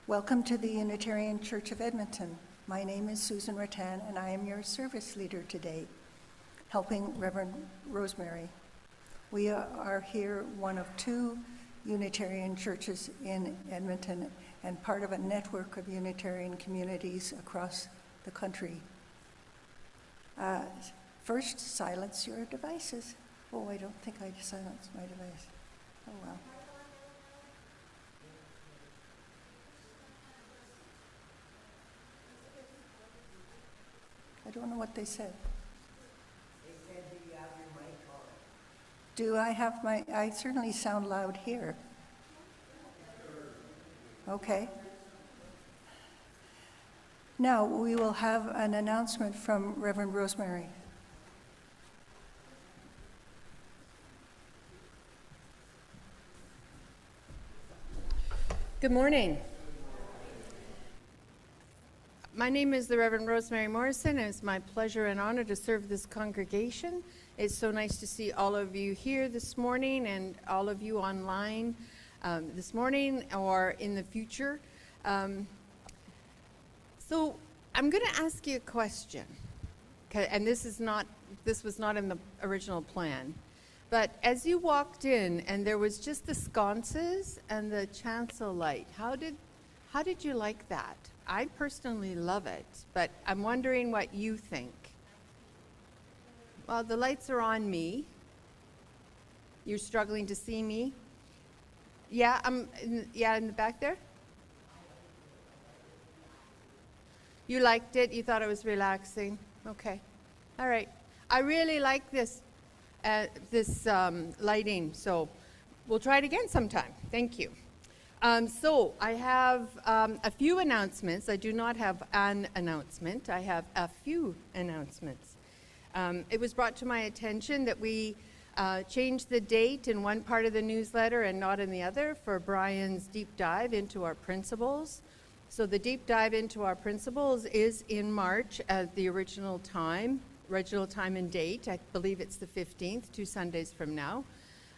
Welcome to the Unitarian Church of Edmonton. My name is Susan Ruttan, and I am your service leader today, helping Reverend Rosemary. We are here, one of two Unitarian churches in Edmonton and part of a network of Unitarian communities across the country. First, silence your devices. Oh, I don't think I silenced my device. Oh, well. I don't know what they said. They said, do you have your mic on? Do I have my, I certainly sound loud here. Okay. Now we will have an announcement from Reverend Rosemary. Good morning. My name is the Reverend Rosemary Morrison, and it's my pleasure and honor to serve this congregation. It's so nice to see all of you here this morning and all of you online this morning or in the future. So I'm going to ask you a question, and this was not in the original plan. But as you walked in and there was just the sconces and the chancel light, how did you like that? I personally love it, but I'm wondering what you think. Well, the lights are on me. You're struggling to see me? Yeah, in the back there? You liked it? You thought it was relaxing? Okay. All right. I really like this lighting, so we'll try it again sometime. Thank you. So I have a few announcements. I do not have an announcement. I have a few announcements. It was brought to my attention that we changed the date in one part of the newsletter and not in the other for Brian's deep dive into our principles. So the deep dive into our principles is in March at the original time and date. I believe it's the 15th, 2 Sundays from now.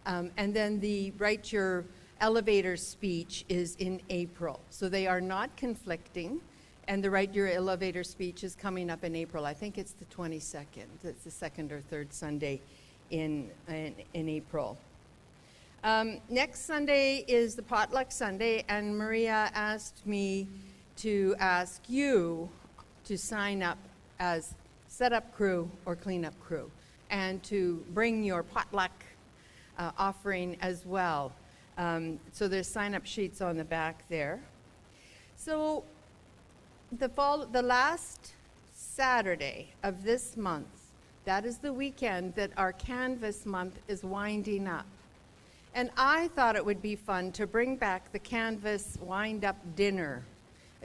And then the Write Your Elevator speech is in April. So they are not conflicting. And the Write Your Elevator speech is coming up in April. I think it's the 22nd. It's the second or third Sunday in April. Next Sunday is the Potluck Sunday, and Maria asked me to ask you to sign up as setup crew or cleanup crew and to bring your potluck offering as well. So there's sign-up sheets on the back there. So the last Saturday of this month, that is the weekend that our Canvas month is winding up. And I thought it would be fun to bring back the Canvas wind-up dinner.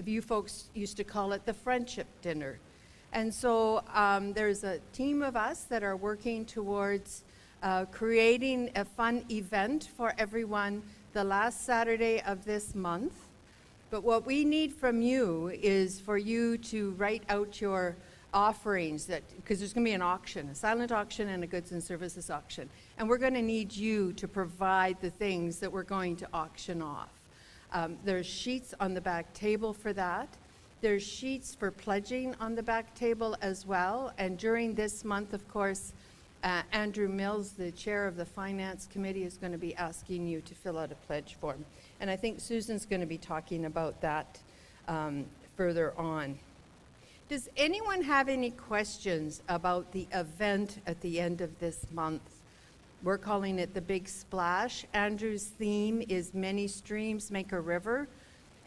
You folks used to call it the friendship dinner. And so there's a team of us that are working towards creating a fun event for everyone the last Saturday of this month. But what we need from you is for you to write out your offerings, because there's going to be an auction, a silent auction and a goods and services auction. And we're going to need you to provide the things that we're going to auction off. There's sheets on the back table for that. There's sheets for pledging on the back table as well. And during this month, of course, Andrew Mills, the chair of the Finance Committee, is going to be asking you to fill out a pledge form. And I think Susan's going to be talking about that further on. Does anyone have any questions about the event at the end of this month? We're calling it the Big Splash. Andrew's theme is Many Streams Make a River.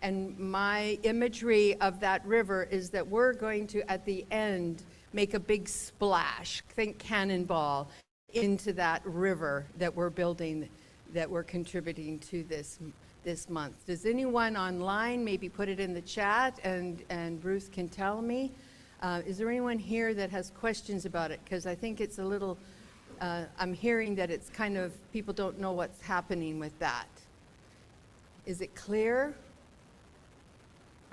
And my imagery of that river is that we're going to, at the end, make a big splash, think cannonball, into that river that we're building, that we're contributing to this month. Does anyone online maybe put it in the chat and Ruth can tell me? Is there anyone here that has questions about it? Because I think it's a little, I'm hearing that it's kind of, people don't know what's happening with that. Is it clear?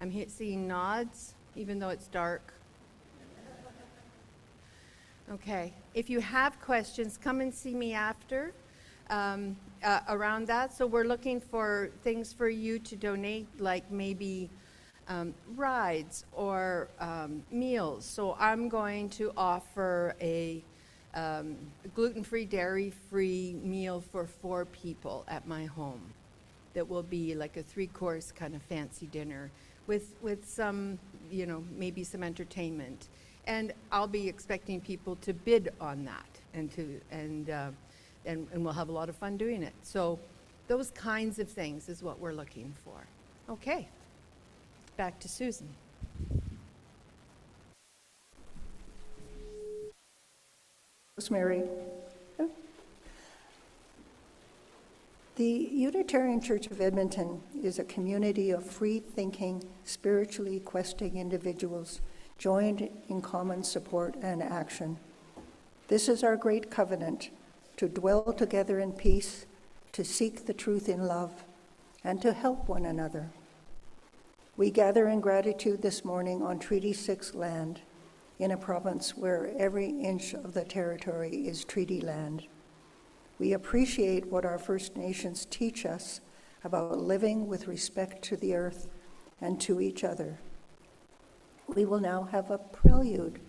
I'm seeing nods, even though it's dark. Okay. If you have questions, come and see me after. around that. So we're looking for things for you to donate, like maybe rides or meals. So I'm going to offer a gluten-free, dairy-free meal for 4 people at my home. That will be like a 3-course kind of fancy dinner with some, maybe some entertainment. And I'll be expecting people to bid on that, and we'll have a lot of fun doing it. So those kinds of things is what we're looking for. Okay, back to Susan. Rosemary. The Unitarian Church of Edmonton is a community of free-thinking, spiritually questing individuals joined in common support and action. This is our great covenant, to dwell together in peace, to seek the truth in love, and to help one another. We gather in gratitude this morning on Treaty 6 land, in a province where every inch of the territory is treaty land. We appreciate what our First Nations teach us about living with respect to the earth and to each other. We will now have a prelude.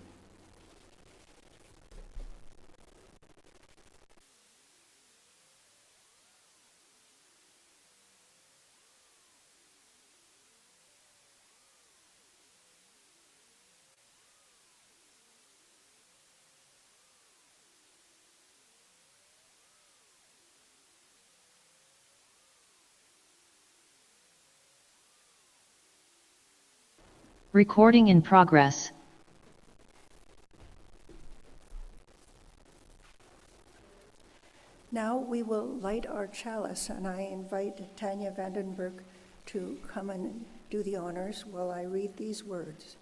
Recording in progress. Now we will light our chalice, and I invite Tanya Vandenberg to come do the honors while I read these words.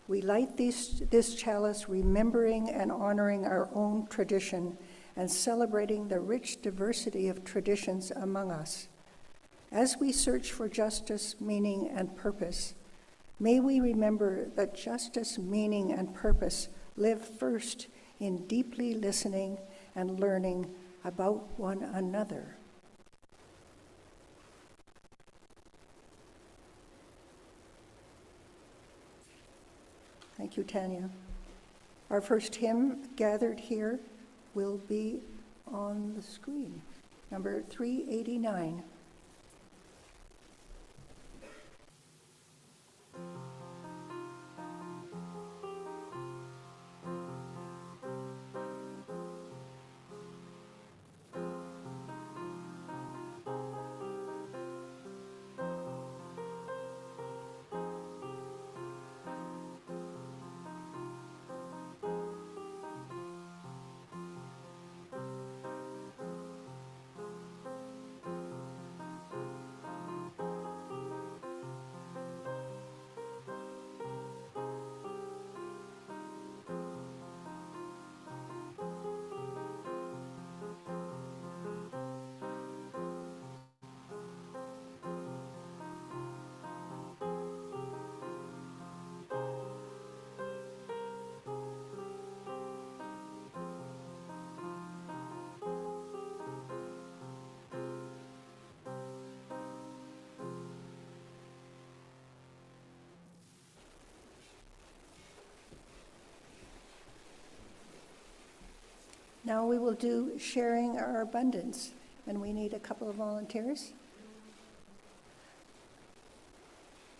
We light this chalice remembering and honoring our own tradition and celebrating the rich diversity of traditions among us. As we search for justice, meaning, and purpose, may we remember that justice, meaning, and purpose live first in deeply listening and learning about one another. Thank you, Tanya. Our first hymn gathered here will be on the screen, number 389. Now we will do sharing our abundance, and we need a couple of volunteers.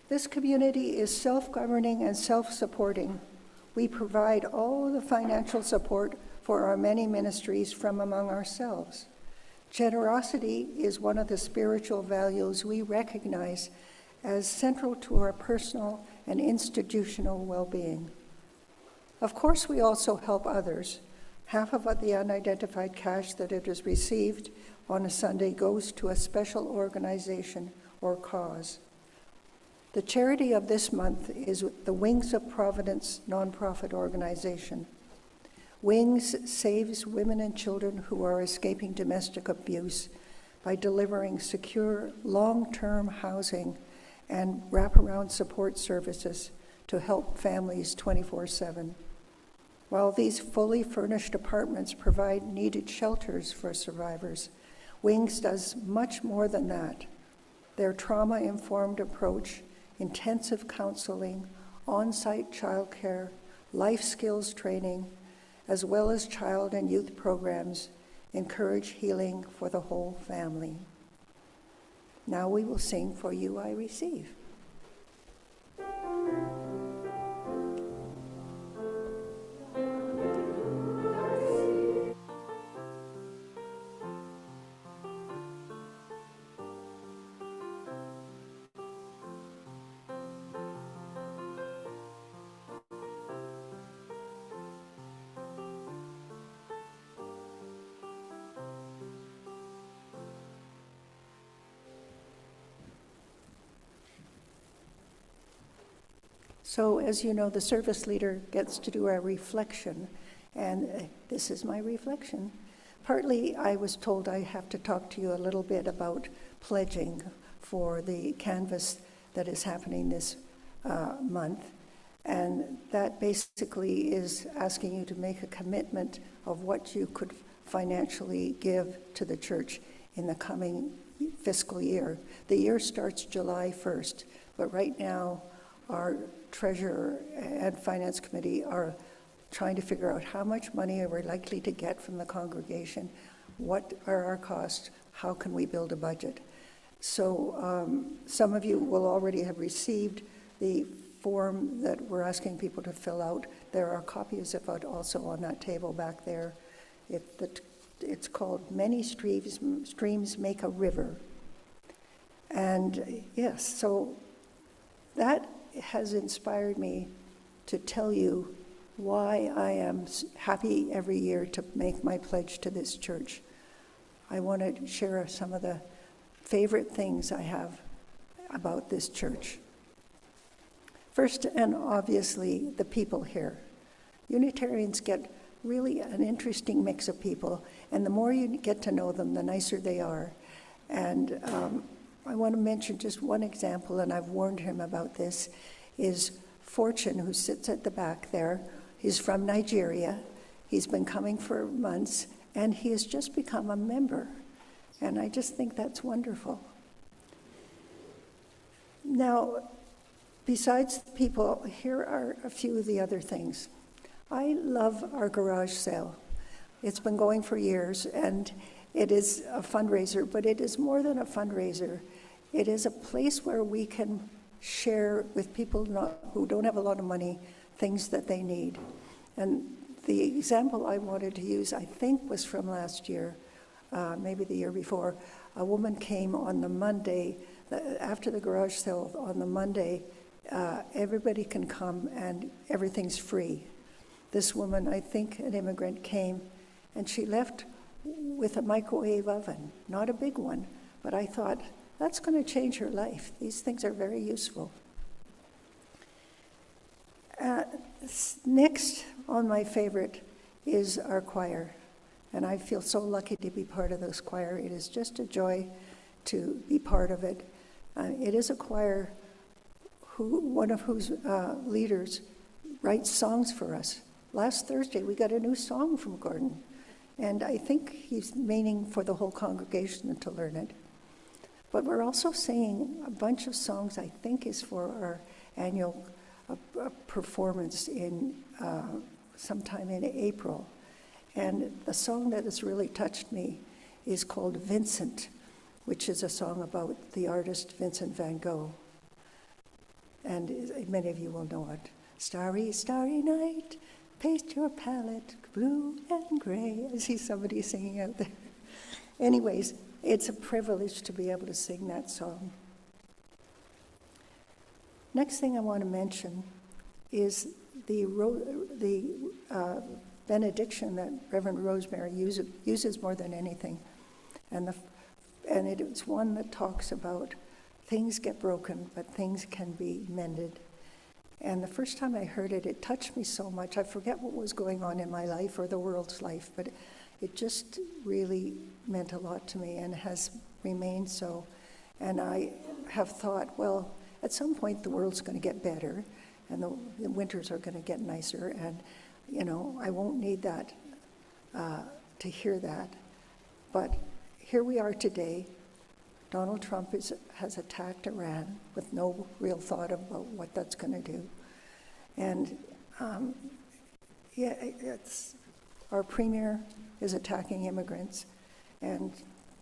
This community is self-governing and self-supporting. We provide all the financial support for our many ministries from among ourselves. Generosity is one of the spiritual values we recognize as central to our personal and institutional well-being. Of course, we also help others. Half of the unidentified cash that it is received on a Sunday goes to a special organization or cause. The charity of this month is the Wings of Providence nonprofit organization. Wings saves women and children who are escaping domestic abuse by delivering secure, long-term housing and wraparound support services to help families 24/7. While these fully furnished apartments provide needed shelters for survivors, Wings does much more than that. Their trauma-informed approach, intensive counseling, on-site childcare, life skills training, as well as child and youth programs encourage healing for the whole family. Now we will sing For You I Receive. So, as you know, the service leader gets to do our reflection, and this is my reflection. Partly, I was told I have to talk to you a little bit about pledging for the canvas that is happening this month, and that basically is asking you to make a commitment of what you could financially give to the church in the coming fiscal year. The year starts July 1st, but right now, our treasurer and finance committee are trying to figure out how much money are we likely to get from the congregation, what are our costs, how can we build a budget. So some of you will already have received the form that we're asking people to fill out. There are copies of it also on that table back there. It's called Many Streams Make a River. And yes, so that has inspired me to tell you why I am happy every year to make my pledge to this church. I want to share some of the favorite things I have about this church. First, and obviously, the people here. Unitarians get really an interesting mix of people, and the more you get to know them, the nicer they are. And I want to mention just one example, and I've warned him about this, is Fortune, who sits at the back there. He's from Nigeria. He's been coming for months, and he has just become a member. And I just think that's wonderful. Now, besides the people, here are a few of the other things. I love our garage sale. It's been going for years, and it is a fundraiser, but it is more than a fundraiser. It is a place where we can share with people who don't have a lot of money things that they need. And the example I wanted to use, I think, was from last year, maybe the year before. A woman came on the Monday, after the garage sale on the Monday, everybody can come and everything's free. This woman, I think an immigrant, came and she left with a microwave oven, not a big one, but I thought, that's going to change her life. These things are very useful. Next on my favorite is our choir. And I feel so lucky to be part of this choir. It is just a joy to be part of it. It is a choir one of whose leaders writes songs for us. Last Thursday, we got a new song from Gordon. And I think he's meaning for the whole congregation to learn it. But we're also singing a bunch of songs I think is for our annual performance in sometime in April. And the song that has really touched me is called Vincent, which is a song about the artist Vincent van Gogh. And many of you will know it. Starry, starry night, paste your palette blue and gray. I see somebody singing out there. Anyways, it's a privilege to be able to sing that song. Next thing I want to mention is the benediction that Reverend Rosemary uses more than anything. And it's one that talks about things get broken, but things can be mended. And the first time I heard it, it touched me so much. I forget what was going on in my life or the world's life, but it just really meant a lot to me and has remained so. And I have thought, well, at some point the world's going to get better and the winters are going to get nicer, and I won't need that to hear that. But here we are today. Donald Trump has attacked Iran with no real thought about what that's going to do. And our premier is attacking immigrants, and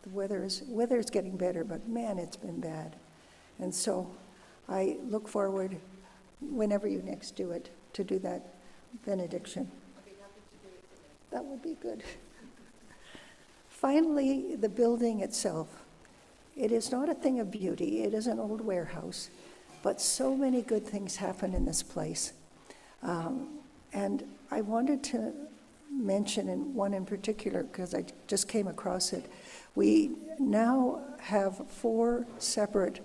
the weather's getting better, but man, it's been bad. And so I look forward, whenever you next do it, to do that benediction. I'll be happy to do it. That would be good. Finally, the building itself. It is not a thing of beauty. It is an old warehouse, but so many good things happen in this place. And I wanted to mention one in particular, because I just came across it. We now have 4 separate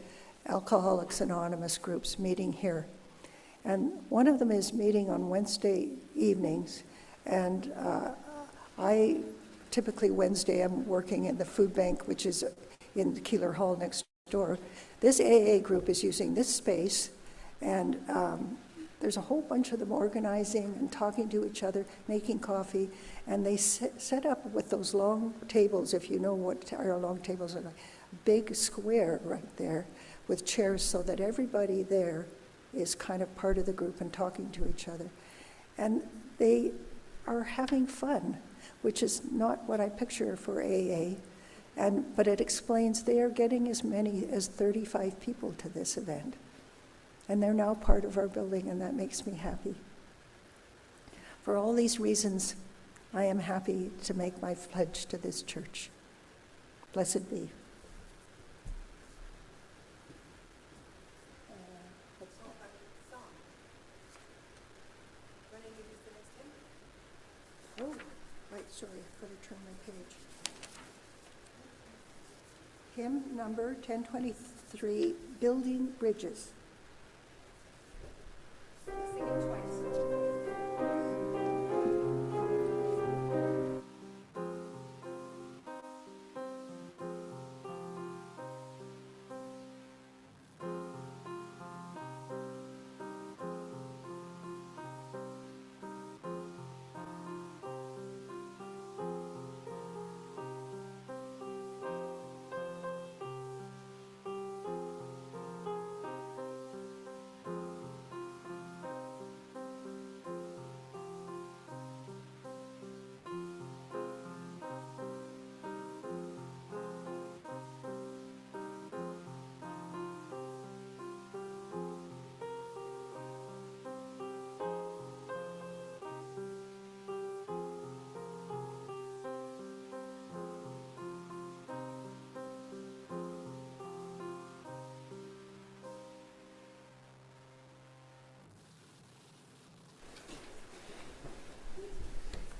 Alcoholics Anonymous groups meeting here. And one of them is meeting on Wednesday evenings. And I typically Wednesday, I'm working in the food bank, which is in the Keeler Hall next door. This AA group is using this space, and there's a whole bunch of them organizing and talking to each other, making coffee, and they set up with those long tables, if you know what our long tables are like, a big square right there with chairs so that everybody there is kind of part of the group and talking to each other. And they are having fun, which is not what I picture for AA. But it explains they are getting as many as 35 people to this event. And they're now part of our building, and that makes me happy. For all these reasons, I am happy to make my pledge to this church. Blessed be. Oh, right, sorry, I've got to turn my page. Hymn number 1023, Building Bridges. Sing it twice.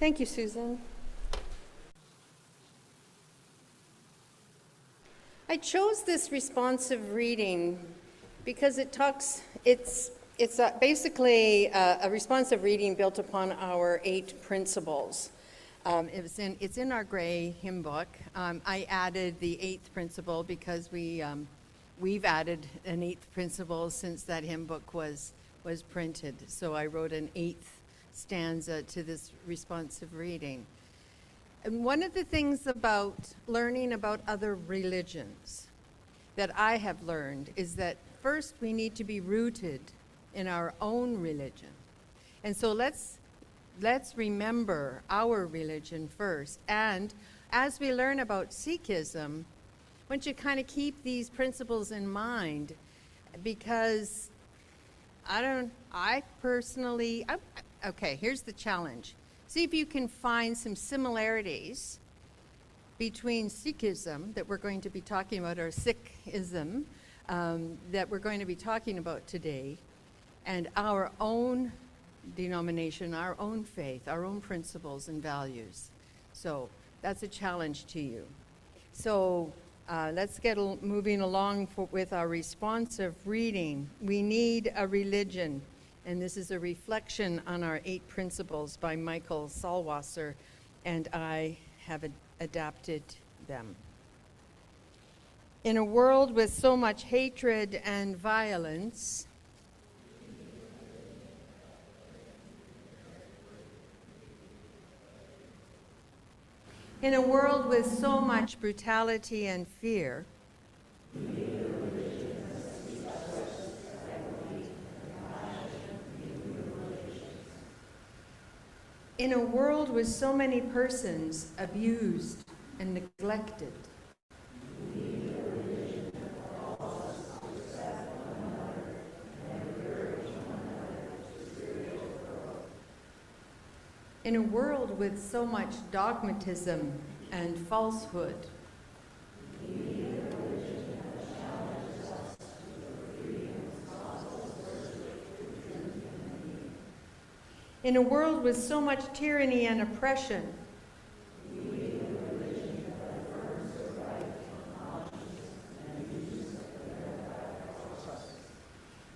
Thank you, Susan. I chose this responsive reading because it's basically a responsive reading built upon our 8 principles. It's in our gray hymn book. I added the 8th principle because we've added an 8th principle since that hymn book was printed. So I wrote an 8th stanza to this responsive reading. And one of the things about learning about other religions that I have learned is that first we need to be rooted in our own religion. And so let's remember our religion first. And as we learn about Sikhism, I want you to kind of keep these principles in mind, because okay, here's the challenge. See if you can find some similarities between Sikhism that we're going to be talking about, or Sikhism that we're going to be talking about today, and our own denomination, our own faith, our own principles and values. So that's a challenge to you. So let's get moving along with our responsive reading. We need a religion. And this is a reflection on our 8 principles by Michael Sallwasser, and I have adapted them. In a world with so much hatred and violence, In a world with so much brutality and fear, in a world with so many persons abused and neglected, in a world with so much dogmatism and falsehood, in a world with so much tyranny and oppression,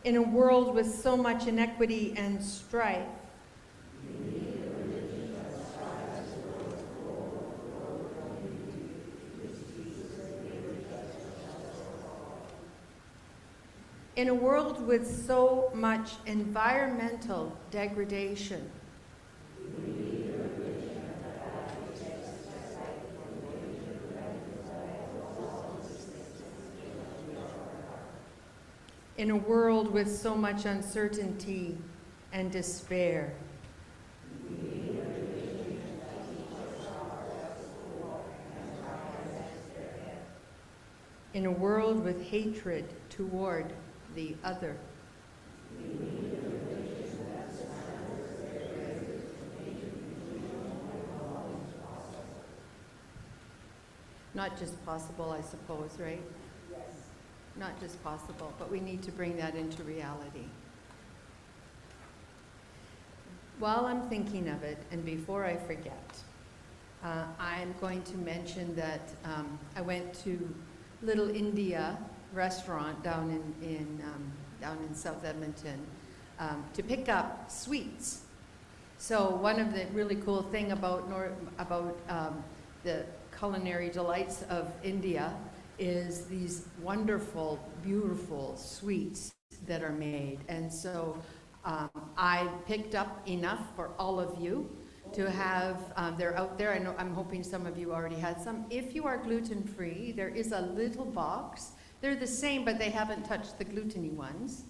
in a world with so much inequity and strife, in a world with so much environmental degradation, in a world with so much uncertainty and despair, in a world with hatred toward the other, not just possible, I suppose, right? Yes. Not just possible, but we need to bring that into reality. While I'm thinking of it, and before I forget, I'm going to mention that I went to Little India restaurant down in South Edmonton to pick up sweets. So one of the really cool thing about the culinary delights of India is these wonderful, beautiful sweets that are made. And so I picked up enough for all of you to have. They're out there. I'm hoping some of you already had some. If you are gluten-free, there is a little box. They're the same, but they haven't touched the gluten-y ones.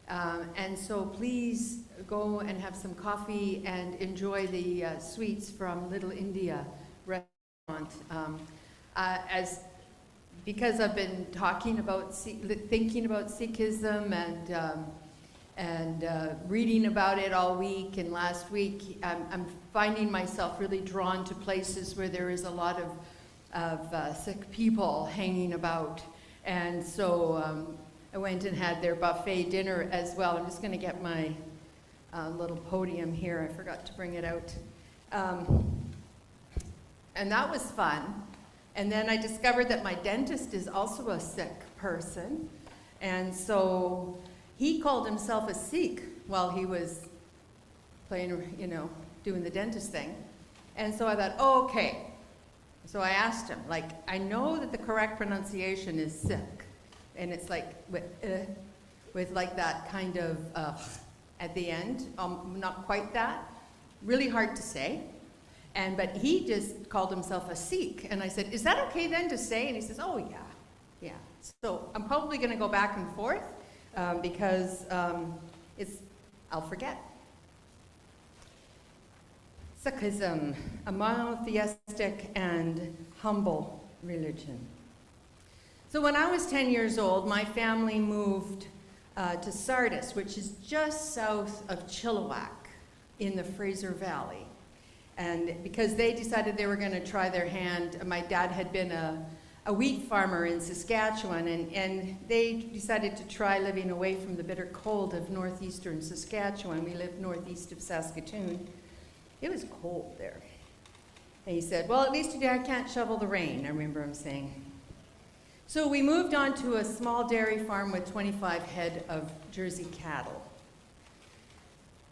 And so please go and have some coffee and enjoy the sweets from Little India restaurant. Because I've been talking about, thinking about Sikhism and reading about it all week and last week, I'm finding myself really drawn to places where there is a lot of Sikh people hanging about. And so I went and had their buffet dinner as well. I'm just going to get my little podium here. I forgot to bring it out. And that was fun. And then I discovered that my dentist is also a Sikh person. And so he called himself a Sikh while he was playing, doing the dentist thing. And so I thought, oh, okay. So I asked him, I know that the correct pronunciation is Sikh, and it's with like that kind of at the end, not quite that, really hard to say. But he just called himself a Sikh, and I said, is that okay then to say? And he says, oh yeah. So I'm probably going to go back and forth because I'll forget. Sikhism, a monotheistic and humble religion. So when I was 10 years old, my family moved to Sardis, which is just south of Chilliwack in the Fraser Valley. And because they decided they were going to try their hand, my dad had been a wheat farmer in Saskatchewan, and they decided to try living away from the bitter cold of northeastern Saskatchewan. We lived northeast of Saskatoon. It was cold there. And he said, well, at least your dad can't shovel the rain, I remember him saying. So we moved on to a small dairy farm with 25 head of Jersey cattle.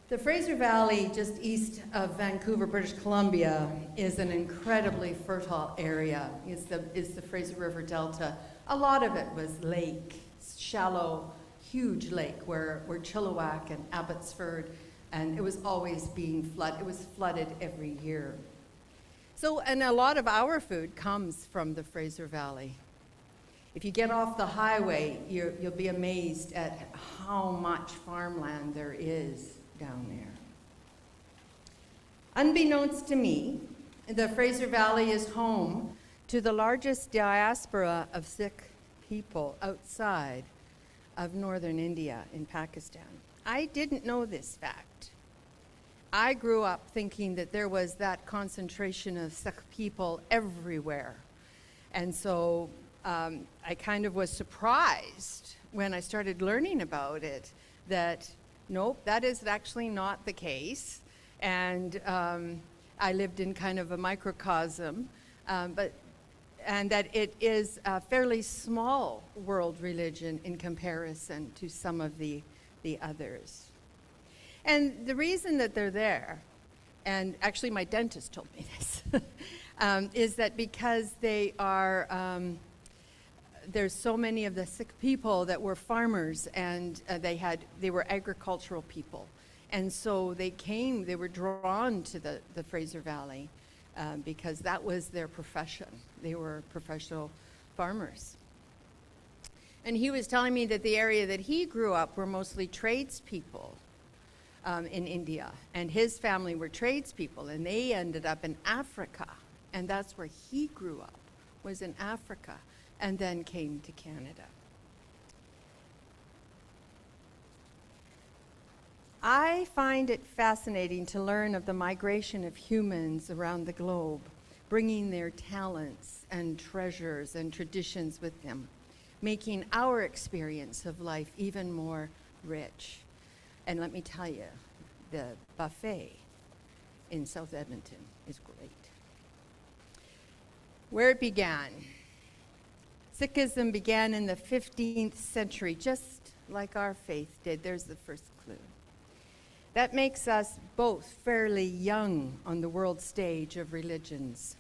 The Fraser Valley, just east of Vancouver, British Columbia, is an incredibly fertile area. It's the Fraser River Delta. A lot of it was lake, shallow, huge lake where Chilliwack and Abbotsford, and it was always being flooded. It was flooded every year. So, and a lot of our food comes from the Fraser Valley. If you get off the highway, you'll be amazed at how much farmland there is down there. Unbeknownst to me, the Fraser Valley is home to the largest diaspora of Sikh people outside of northern India in Pakistan. I didn't know this fact. I grew up thinking that there was that concentration of Sikh people everywhere. And so I kind of was surprised when I started learning about it that, nope, that is actually not the case. And I lived in kind of a microcosm, and that it is a fairly small world religion in comparison to some of the others. And the reason that they're there, and actually my dentist told me this, is that because they are, there's so many of the Sikh people that were farmers, and they were agricultural people. And so they were drawn to the Fraser Valley because that was their profession. They were professional farmers. And he was telling me that the area that he grew up were mostly tradespeople in India. And his family were tradespeople, and they ended up in Africa. And that's where he grew up, was in Africa, and then came to Canada. I find it fascinating to learn of the migration of humans around the globe, bringing their talents and treasures and traditions with them, making our experience of life even more rich. And let me tell you, the buffet in South Edmonton is great. Where it began. Sikhism began in the 15th century, just like our faith did. There's the first clue. That makes us both fairly young on the world stage of religions.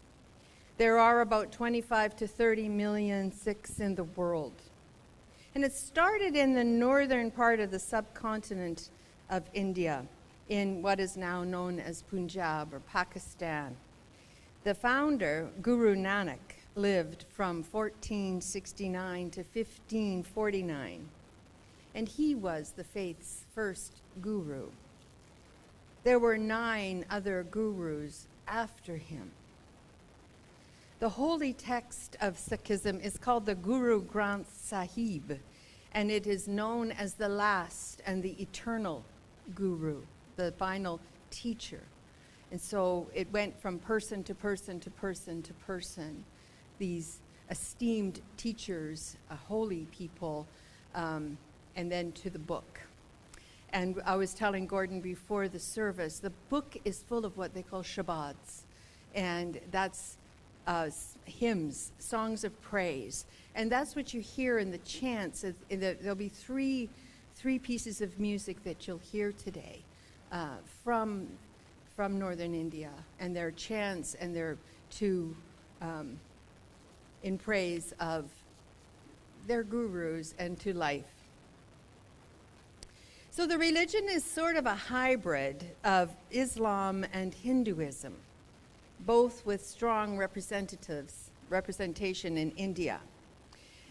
There are about 25 to 30 million Sikhs in the world. And it started in the northern part of the subcontinent of India, in what is now known as Punjab or Pakistan. The founder, Guru Nanak, lived from 1469 to 1549, and he was the faith's first guru. There were 9 other gurus after him. The holy text of Sikhism is called the Guru Granth Sahib, and it is known as the last and the eternal guru, the final teacher. And so it went from person to person to person to person, these esteemed teachers, holy people, and then to the book. And I was telling Gordon before the service, the book is full of what they call shabads, and that's hymns, songs of praise. And that's what you hear in the chants. There'll be three pieces of music that you'll hear today from northern India, and their chants, and they're in praise of their gurus and to life. So the religion is sort of a hybrid of Islam and Hinduism, both with strong representation in India.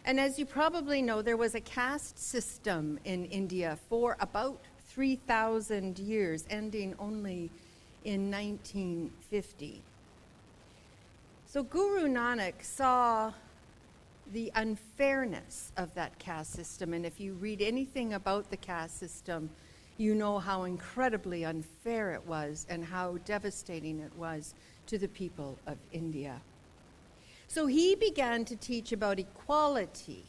And as you probably know, there was a caste system in India for about 3,000 years, ending only in 1950. So Guru Nanak saw the unfairness of that caste system, and if you read anything about the caste system, you know how incredibly unfair it was and how devastating it was to the people of India. So he began to teach about equality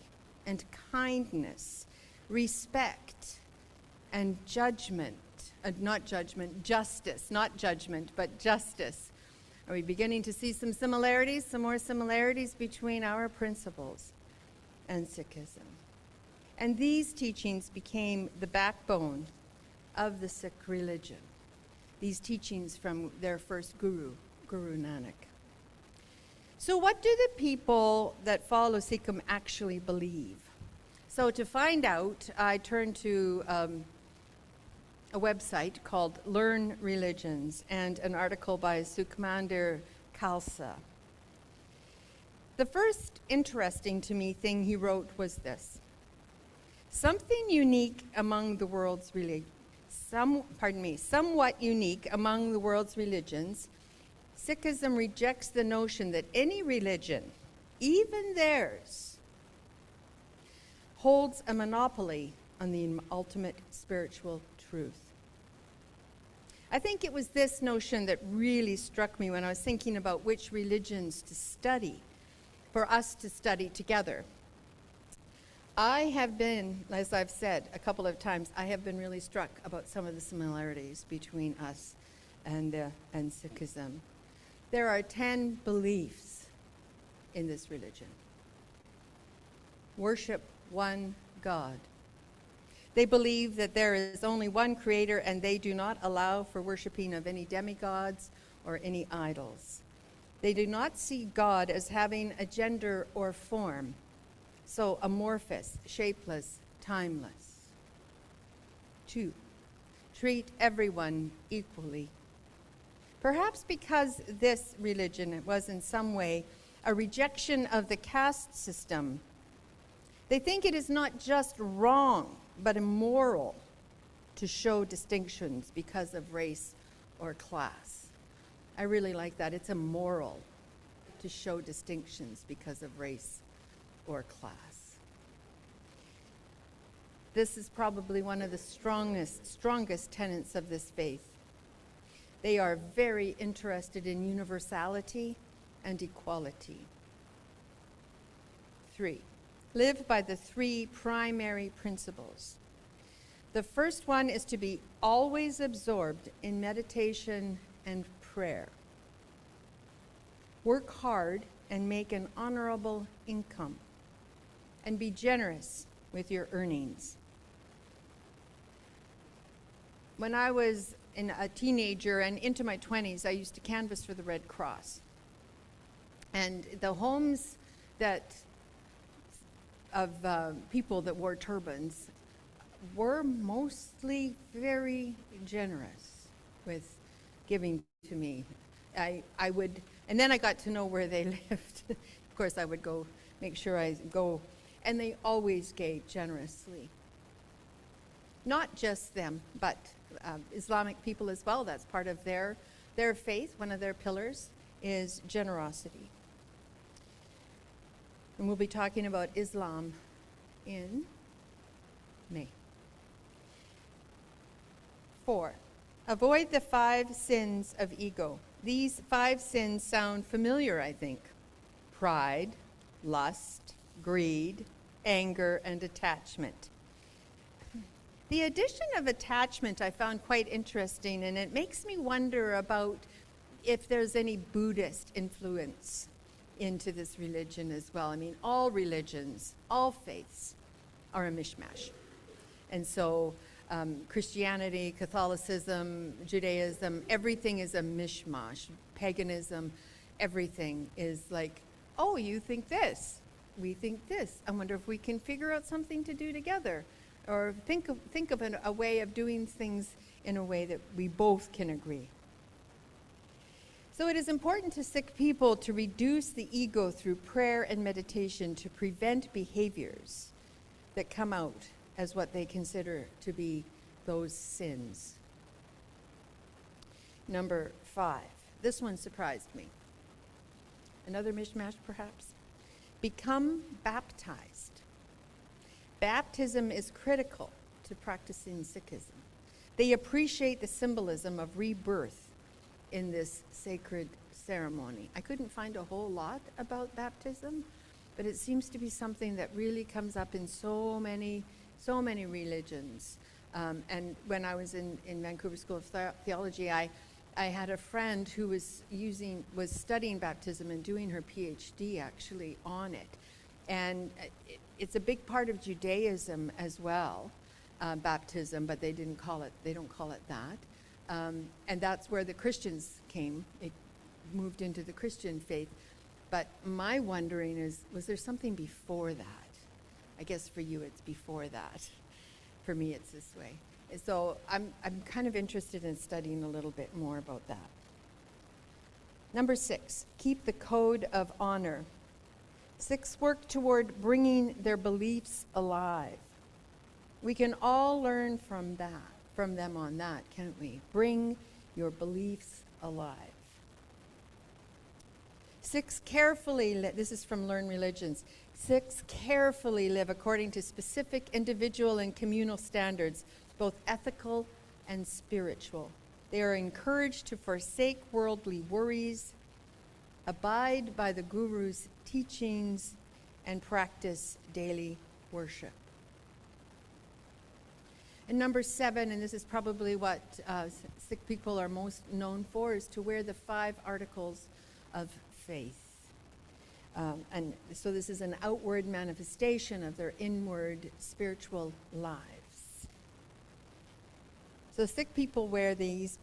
and kindness, respect and judgment, justice, not judgment, but justice. Are we beginning to see some more similarities between our principles and Sikhism? And these teachings became the backbone of the Sikh religion. These teachings from their first guru, Guru Nanak. So what do the people that follow Sikhism actually believe? So to find out, I turned to a website called Learn Religions, and an article by Sukhmander Khalsa. The first interesting to me thing he wrote was this: something unique among the world's somewhat unique among the world's religions, Sikhism rejects the notion that any religion, even theirs, holds a monopoly on the ultimate spiritual truth. I think it was this notion that really struck me when I was thinking about which religions to study, for us to study together. I have been, as I've said a couple of times, I have been really struck about some of the similarities between us and Sikhism. There are 10 beliefs in this religion. Worship one God. They believe that there is only one creator, and they do not allow for worshiping of any demigods or any idols. They do not see God as having a gender or form, so amorphous, shapeless, timeless. 2, treat everyone equally. Perhaps because this religion was in some way a rejection of the caste system, they think it is not just wrong, but immoral to show distinctions because of race or class. I really like that. It's immoral to show distinctions because of race or class. This is probably one of the strongest tenets of this faith. They are very interested in universality and equality. 3, live by the 3 primary principles. The first one is to be always absorbed in meditation and prayer. Work hard and make an honorable income, and be generous with your earnings. When I was a teenager and into my 20s, I used to canvass for the Red Cross. And the homes of people that wore turbans were mostly very generous with giving to me. I would, and then I got to know where they lived. Of course, I would go make sure I go, and they always gave generously. Not just them, but Islamic people as well. That's part of their faith. One of their pillars is generosity. And we'll be talking about Islam in May. 4, avoid the 5 sins of ego. These 5 sins sound familiar, I think. Pride, lust, greed, anger, and attachment. The addition of attachment I found quite interesting, and it makes me wonder about if there's any Buddhist influence into this religion as well. I mean, all religions, all faiths are a mishmash. And so Christianity, Catholicism, Judaism, everything is a mishmash. Paganism, everything is like, oh, you think this, we think this. I wonder if we can figure out something to do together, or think of a way of doing things in a way that we both can agree. So it is important to Sikh people to reduce the ego through prayer and meditation to prevent behaviors that come out as what they consider to be those sins. Number 5. This one surprised me. Another mishmash, perhaps. Become baptized. Baptism is critical to practicing Sikhism. They appreciate the symbolism of rebirth in this sacred ceremony. I couldn't find a whole lot about baptism, but it seems to be something that really comes up in so many religions. And when I was in Vancouver School of Theology, I had a friend who was studying baptism and doing her PhD actually on it. And it's a big part of Judaism as well, baptism, but they don't call it that. And that's where the Christians came. It moved into the Christian faith. But my wondering is, was there something before that? I guess for you it's before that. For me it's this way. So I'm kind of interested in studying a little bit more about that. Number 6, keep the code of honor. Sikhs work toward bringing their beliefs alive. We can all learn from them on that, can't we? Bring your beliefs alive. Sikhs carefully this is from Learn Religions. Sikhs carefully live according to specific individual and communal standards, both ethical and spiritual. They are encouraged to forsake worldly worries, abide by the Guru's teachings, and practice daily worship. And number 7, and this is probably what Sikh people are most known for, is to wear the 5 articles of faith. And so this is an outward manifestation of their inward spiritual lives. So Sikh people wear these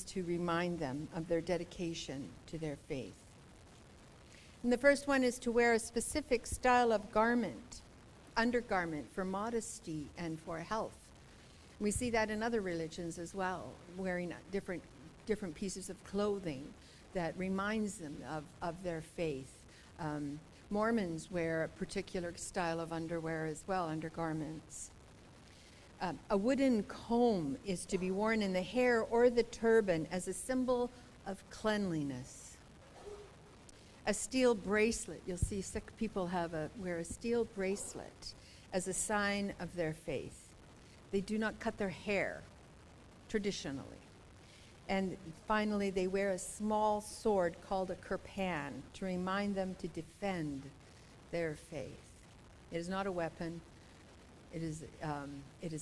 to remind them of their dedication to their faith. And the first one is to wear a specific style of garment, undergarment, for modesty and for health. We see that in other religions as well, wearing different pieces of clothing that reminds them of their faith. Mormons wear a particular style of underwear as well, undergarments. A wooden comb is to be worn in the hair or the turban as a symbol of cleanliness. A steel bracelet, you'll see Sikh people wear a steel bracelet as a sign of their faith. They do not cut their hair, traditionally. And finally, they wear a small sword called a kirpan to remind them to defend their faith. It is not a weapon. It is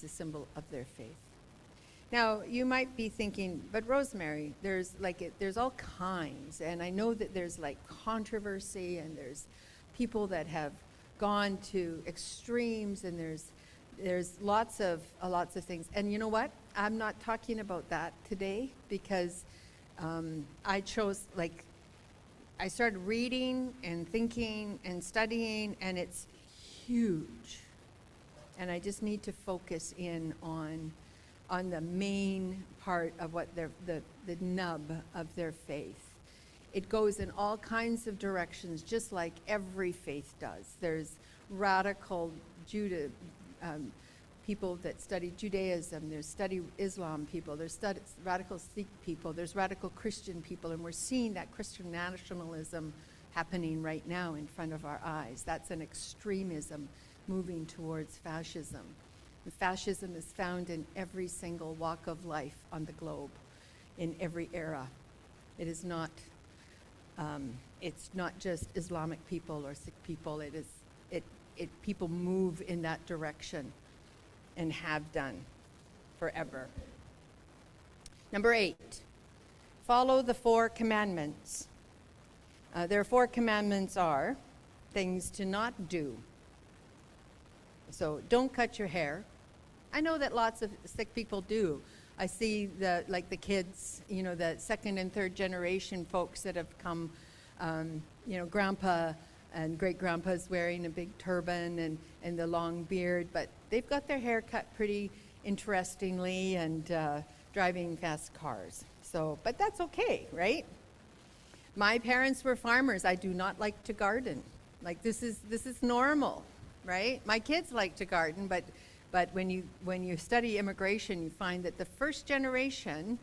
a symbol of their faith. Now, you might be thinking, but Rosemary, there's all kinds, and I know that there's like controversy, and there's people that have gone to extremes, and there's lots of things. And you know what? I'm not talking about that today, because I started reading and thinking and studying, and it's huge. And I just need to focus in on the main part of what the nub of their faith. It goes in all kinds of directions, just like every faith does. There's radical people that study Judaism, there's study Islam people, there's radical Sikh people, there's radical Christian people, and we're seeing that Christian nationalism happening right now in front of our eyes. That's an extremism moving towards fascism. And fascism is found in every single walk of life on the globe, in every era. It is not, it's not just Islamic people or Sikh people. People move in that direction and have done forever. Number 8, follow the 4 commandments. Their 4 commandments are things to not do. So don't cut your hair. I know that lots of Sikh people do. I see the kids, the 2nd and 3rd generation folks that have come, grandpa and great-grandpa's wearing a big turban and the long beard, but they've got their hair cut pretty interestingly and driving fast cars. So, but that's okay, right? My parents were farmers. I do not like to garden. Like this is normal, right? My kids like to garden, but when you study immigration, you find that the first generation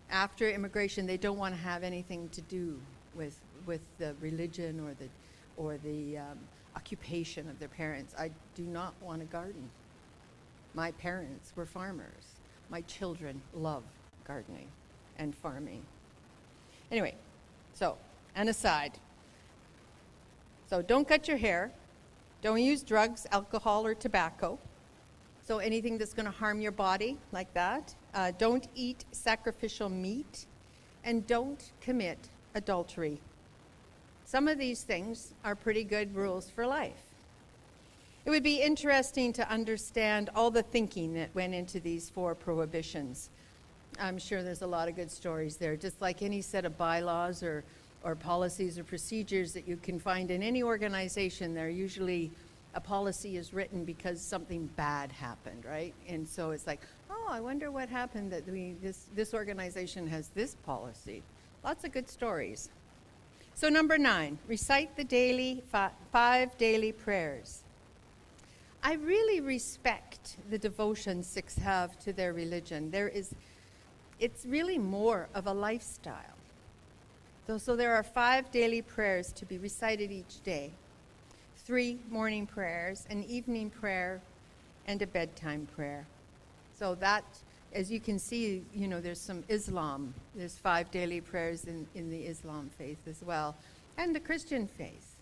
after immigration, they don't want to have anything to do with the religion or the occupation of their parents. I do not want to garden. My parents were farmers. My children love gardening and farming. Anyway, so, an aside. So don't cut your hair. Don't use drugs, alcohol, or tobacco. So anything that's going to harm your body, like that. Don't eat sacrificial meat. And don't commit adultery. Some of these things are pretty good rules for life. It would be interesting to understand all the thinking that went into these 4 prohibitions. I'm sure there's a lot of good stories there, just like any set of bylaws or policies or procedures that you can find in any organization. There usually a policy is written because something bad happened, right? And so it's like, oh, I wonder what happened that this organization has this policy. Lots of good stories So number 9, recite the daily 5 daily prayers. I really respect the devotion Sikhs have to their religion. It's really more of a lifestyle. So there are 5 daily prayers to be recited each day. 3 morning prayers, an evening prayer, and a bedtime prayer. So that, as you can see, there's some Islam. There's 5 daily prayers in the Islam faith as well, and the Christian faith.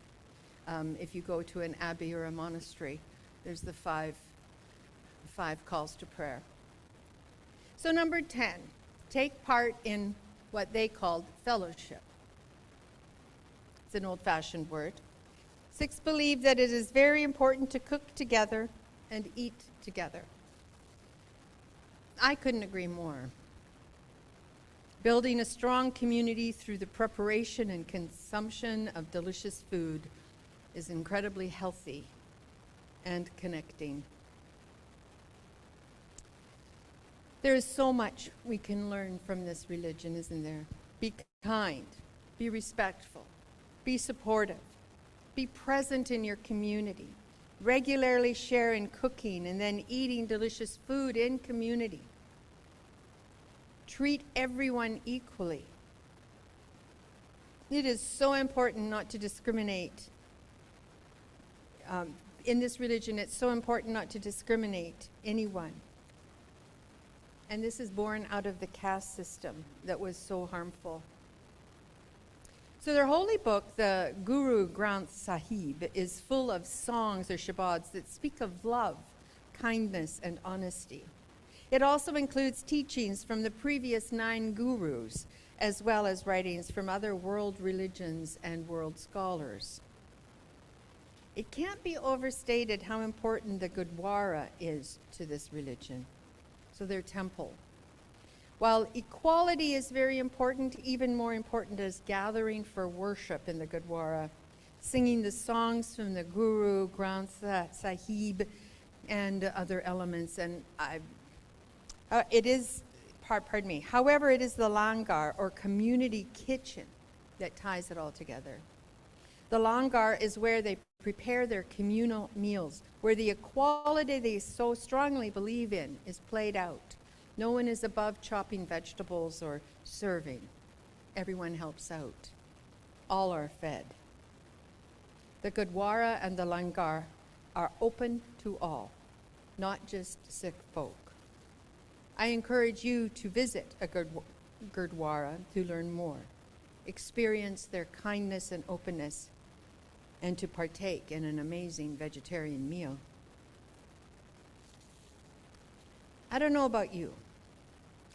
If you go to an abbey or a monastery, there's the 5 calls to prayer. So number 10, take part in what they called fellowship. It's an old-fashioned word. Sikhs believe that it is very important to cook together and eat together. I couldn't agree more. Building a strong community through the preparation and consumption of delicious food is incredibly healthy and connecting. There is so much we can learn from this religion, isn't there? Be kind, be respectful, be supportive, be present in your community, regularly share in cooking and then eating delicious food in community. Treat everyone equally. It is so important not to discriminate. In this religion, it's so important not to discriminate anyone. And this is born out of the caste system that was so harmful. So their holy book, the Guru Granth Sahib, is full of songs or shabads that speak of love, kindness, and honesty. It also includes teachings from the previous 9 gurus, as well as writings from other world religions and world scholars. It can't be overstated how important the Gurdwara is to this religion, so their temple. While equality is very important, even more important is gathering for worship in the Gurdwara, singing the songs from the Guru Granth Sahib and other elements. And However, it is the langar, or community kitchen, that ties it all together. The langar is where they prepare their communal meals, where the equality they so strongly believe in is played out. No one is above chopping vegetables or serving. Everyone helps out. All are fed. The Gurdwara and the langar are open to all, not just Sikh folk. I encourage you to visit a Gurdwara to learn more, experience their kindness and openness, and to partake in an amazing vegetarian meal. I don't know about you.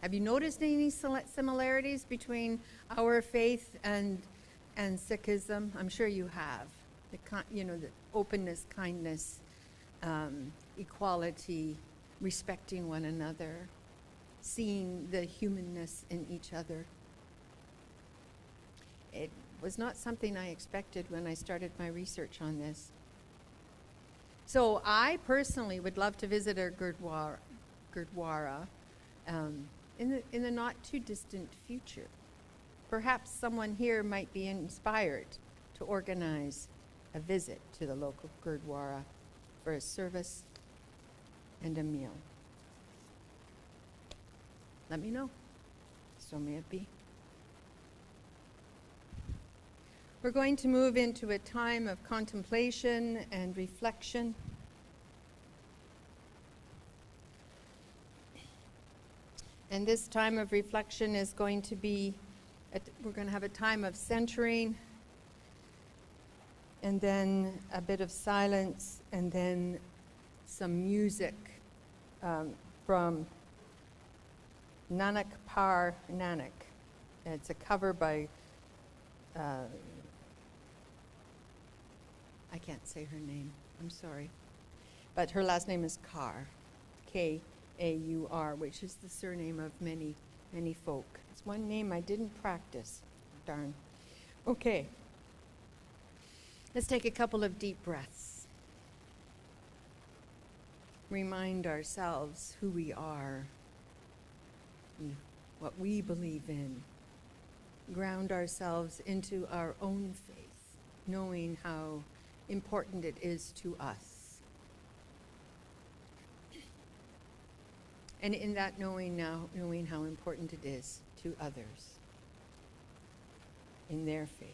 Have you noticed any similarities between our faith and Sikhism? I'm sure you have. The openness, kindness, equality, respecting one another, seeing the humanness in each other. It was not something I expected when I started my research on this. So I personally would love to visit a Gurdwara in the not too distant future. Perhaps someone here might be inspired to organize a visit to the local Gurdwara for a service and a meal. Let me know. So may it be. We're going to move into a time of contemplation and reflection. And this time of reflection is going to be, we're going to have a time of centering, and then a bit of silence, and then some music from Nanak, Paar, Nanak. It's a cover by, I can't say her name, I'm sorry. But her last name is Kaur, K-A-U-R, which is the surname of many, many folk. It's one name I didn't practice, darn. Okay, let's take a couple of deep breaths. Remind ourselves who we are, and what we believe in. ground ourselves into our own faith, knowing how important it is to us. And in that knowing now, knowing how important it is to others in their faith.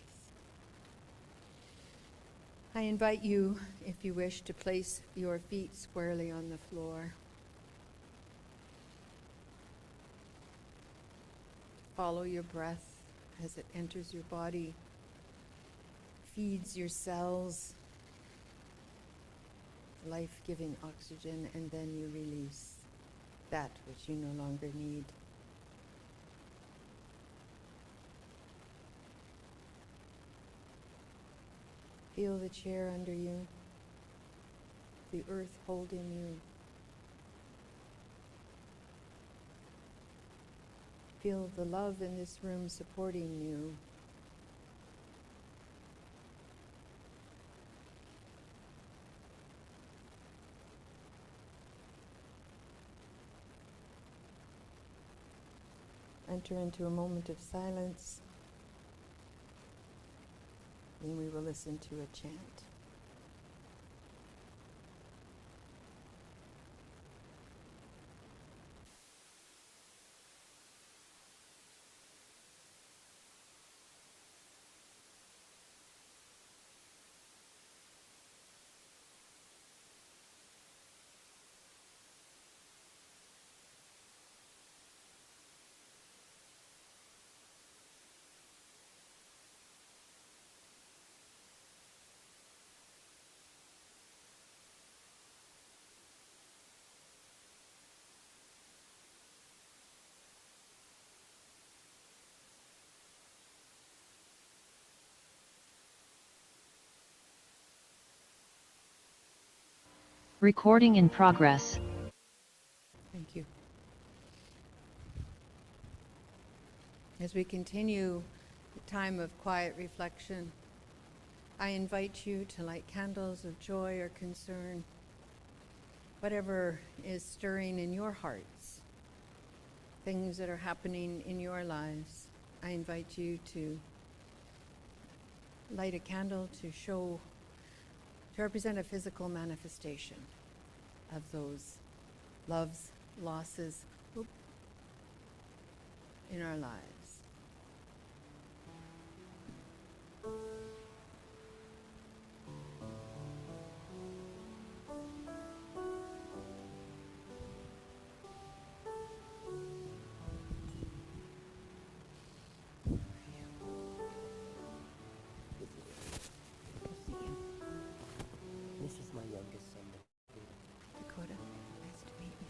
I invite you, if you wish, to place your feet squarely on the floor. Follow your breath as it enters your body, feeds your cells life-giving oxygen, and then you release that which you no longer need. Feel the chair under you, the earth holding you. Feel the love in this room supporting you. Enter into a moment of silence. Then we will listen to a chant. Recording in progress. Thank you. As we continue the time of quiet reflection, I invite you to light candles of joy or concern, whatever is stirring in your hearts, things that are happening in your lives. I invite you to light a candle to represent a physical manifestation of those loves, losses in our lives. This is my youngest son. Dakota, nice to meet you.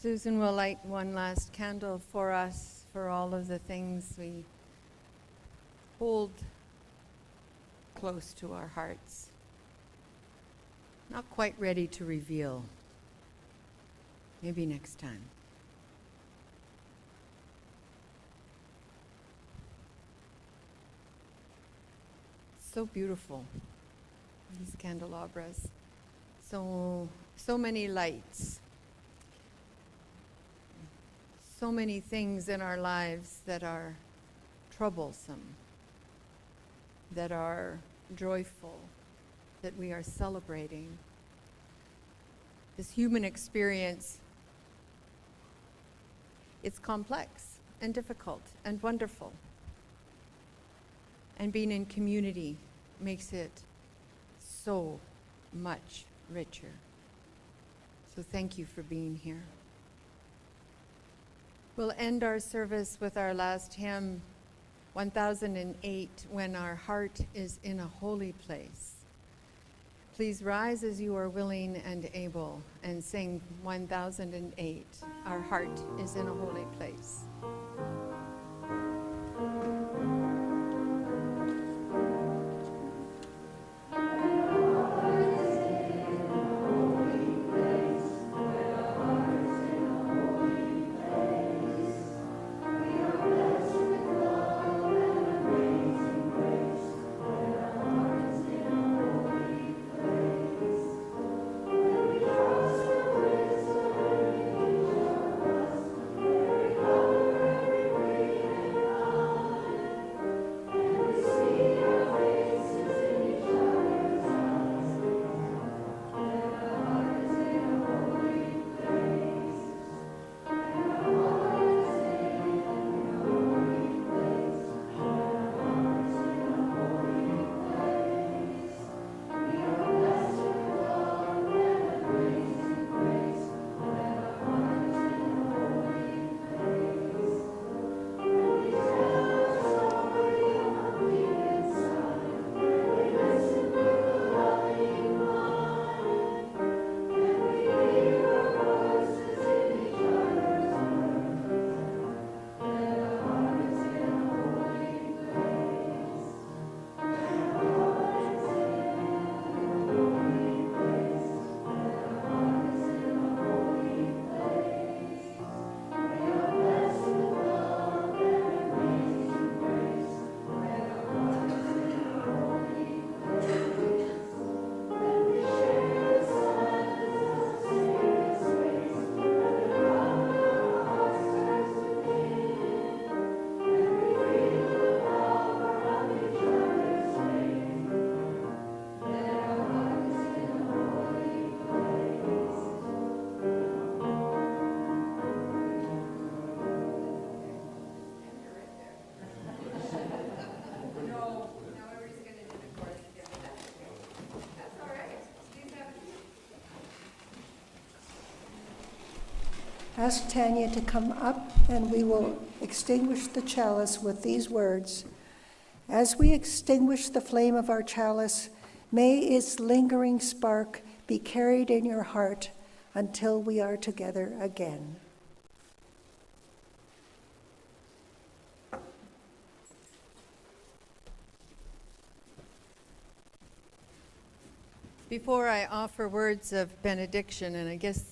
Susan will light one last candle for us, for all of the things we hold close to our hearts. Not quite ready to reveal. Maybe next time. So beautiful, these candelabras. So many lights. So many things in our lives that are troublesome, that are joyful, that we are celebrating. This human experience, it's complex and difficult and wonderful. And being in community makes it so much richer. So thank you for being here. We'll end our service with our last hymn, 1008, When Our Heart is in a Holy Place. Please rise as you are willing and able and sing 1008, Our Heart is in a Holy Place. Ask Tanya to come up, and we will extinguish the chalice with these words. As we extinguish the flame of our chalice, may its lingering spark be carried in your heart until we are together again. Before I offer words of benediction, and I guess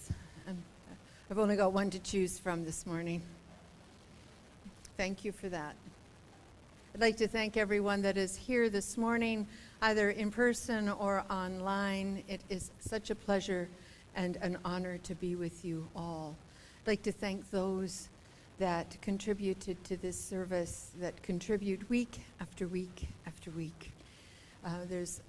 I've only got one to choose from this morning. Thank you for that. I'd like to thank everyone that is here this morning, either in person or online. It is such a pleasure and an honor to be with you all. I'd like to thank those that contributed to this service, that contribute week after week after week. There's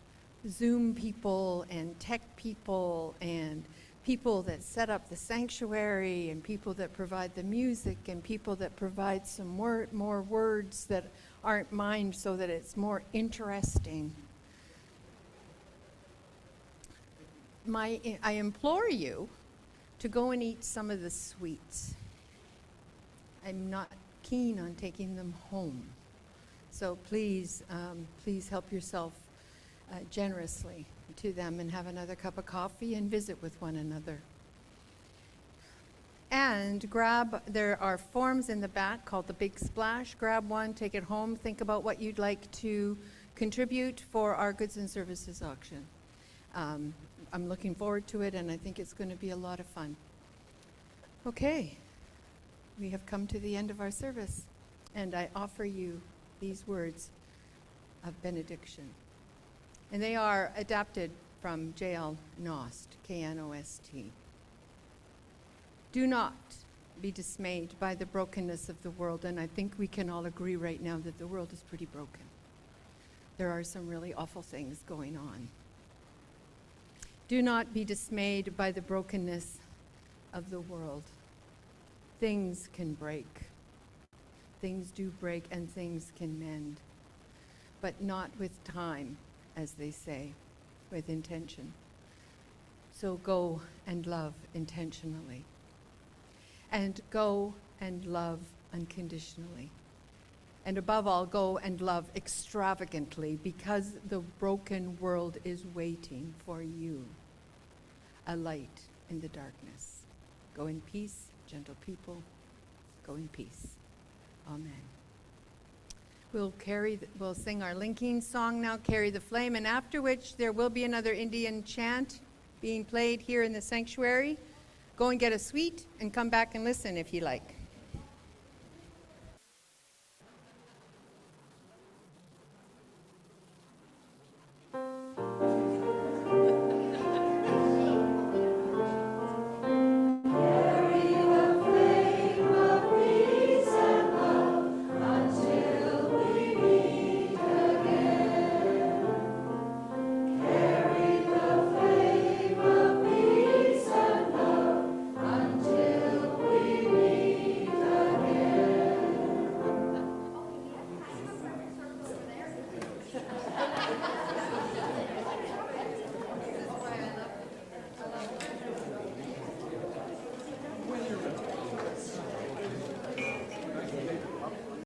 Zoom people and tech people and people that set up the sanctuary and people that provide the music and people that provide some more words that aren't mine so that it's more interesting. I implore you to go and eat some of the sweets. I'm not keen on taking them home. So please help yourself generously to them and have another cup of coffee and visit with one another. And And there are forms in the back called the Big Splash. Grab one, take it home, think about what you'd like to contribute for our goods and services auction. I'm looking forward to it, and I think it's going to be a lot of fun. Okay, we have come to the end of our service, and I offer you these words of benediction. And they are adapted from J.L. Knost, K-N-O-S-T. Do not be dismayed by the brokenness of the world, and I think we can all agree right now that the world is pretty broken. There are some really awful things going on. Do not be dismayed by the brokenness of the world. Things can break. Things do break and things can mend, but not with time, as they say, with intention. So go and love intentionally. And go and love unconditionally. And above all, go and love extravagantly, because the broken world is waiting for you, a light in the darkness. Go in peace, gentle people. Go in peace. Amen. We'll sing our linking song now, Carry the Flame, and after which there will be another Indian chant being played here in the sanctuary. Go and get a sweet and come back and listen if you like.